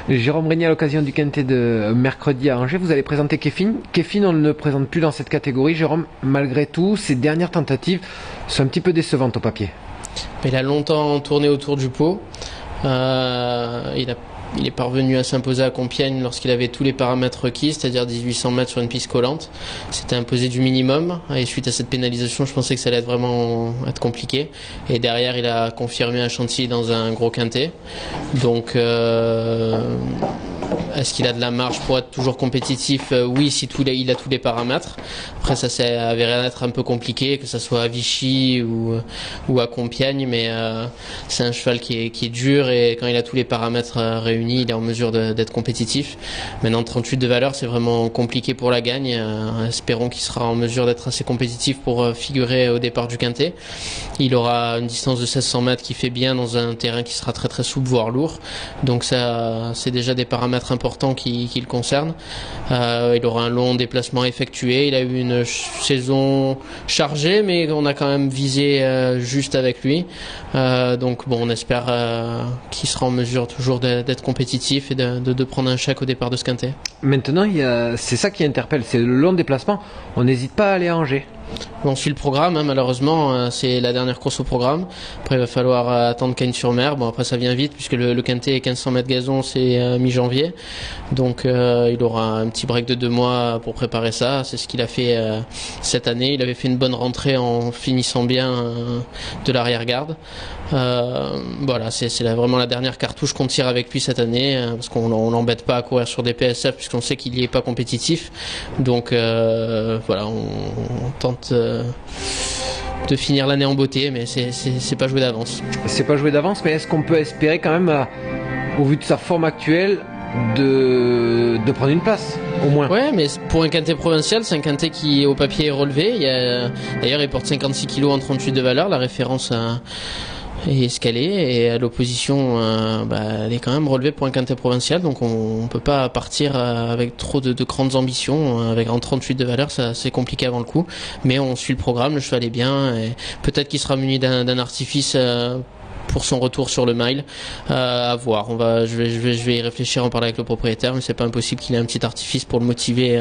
Jérôme Régnier, à l'occasion du quintet de mercredi à Angers, vous allez présenter Kéfine. Kéfine, on ne le présente plus dans cette catégorie. Jérôme, malgré tout, ses dernières tentatives sont un petit peu décevantes au papier. Il a longtemps tourné autour du pot. Il est parvenu à s'imposer à Compiègne lorsqu'il avait tous les paramètres requis, c'est-à-dire 1800 mètres sur une piste collante. C'était imposé du minimum et suite à cette pénalisation, je pensais que ça allait vraiment être compliqué. Et derrière, il a confirmé à Chantilly dans un gros quintet. Donc, est-ce qu'il a de la marge pour être toujours compétitif? Oui, si il a tous les paramètres. Après, ça s'est avéré être un peu compliqué, que ça soit à Vichy ou à Compiègne, mais c'est un cheval qui est dur et quand il a tous les paramètres réunis, il est en mesure d'être compétitif. Maintenant, 38 de valeur, c'est vraiment compliqué pour la gagne. Espérons qu'il sera en mesure d'être assez compétitif pour figurer au départ du quintet. Il aura une distance de 1600 mètres qui fait bien dans un terrain qui sera très très souple, voire lourd. Donc ça, c'est déjà des paramètres importants qui le concernent. Il aura un long déplacement effectué. Il a eu une saison chargée, mais on a quand même visé juste avec lui. Donc bon, on espère qu'il sera en mesure toujours d'être compétitif et de prendre un chèque au départ de ce quintet. Maintenant, c'est ça qui interpelle, c'est le long déplacement. On n'hésite pas à aller à Angers. On suit le programme, malheureusement, c'est la dernière course au programme. Après, il va falloir attendre Cagnes-sur-Mer. Bon, après, ça vient vite puisque le quintet est 1500 mètres gazon, c'est mi-janvier. Donc, il aura un petit break de 2 mois pour préparer ça. C'est ce qu'il a fait cette année. Il avait fait une bonne rentrée en finissant bien de l'arrière-garde. Voilà, c'est vraiment la dernière cartouche qu'on tire avec lui cette année parce qu'on l'embête pas à courir sur des PSF puisqu'on sait qu'il n'y est pas compétitif. Donc, voilà, on tente de finir l'année en beauté, mais c'est pas joué d'avance. C'est pas joué d'avance, mais est-ce qu'on peut espérer quand même, au vu de sa forme actuelle, de prendre une place, au moins? Ouais, mais pour un quintet provincial, c'est un quintet qui au papier est relevé. D'ailleurs, il porte 56 kg en 38 de valeur, la référence est escalée et l'opposition elle est quand même relevée pour un quintet provincial, donc on peut pas partir avec trop de grandes ambitions. Avec en 38 de valeur, ça c'est compliqué avant le coup, mais on suit le programme, le cheval est bien et peut-être qu'il sera muni d'un artifice pour son retour sur le mile, à voir. Je vais y réfléchir, en parler avec le propriétaire, mais c'est pas impossible qu'il ait un petit artifice pour le motiver,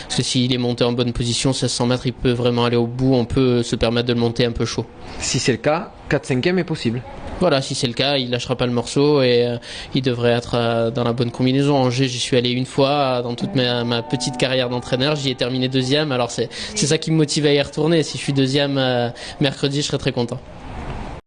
parce que s'il est monté en bonne position, 1600 mètres, il peut vraiment aller au bout, on peut se permettre de le monter un peu chaud. Si c'est le cas, 4/5e est possible. Voilà, si c'est le cas, il lâchera pas le morceau et il devrait être dans la bonne combinaison. Angers, j'y suis allé une fois dans toute ma petite carrière d'entraîneur, j'y ai terminé 2e, alors c'est ça qui me motive à y retourner. Si je suis 2e mercredi, je serai très content.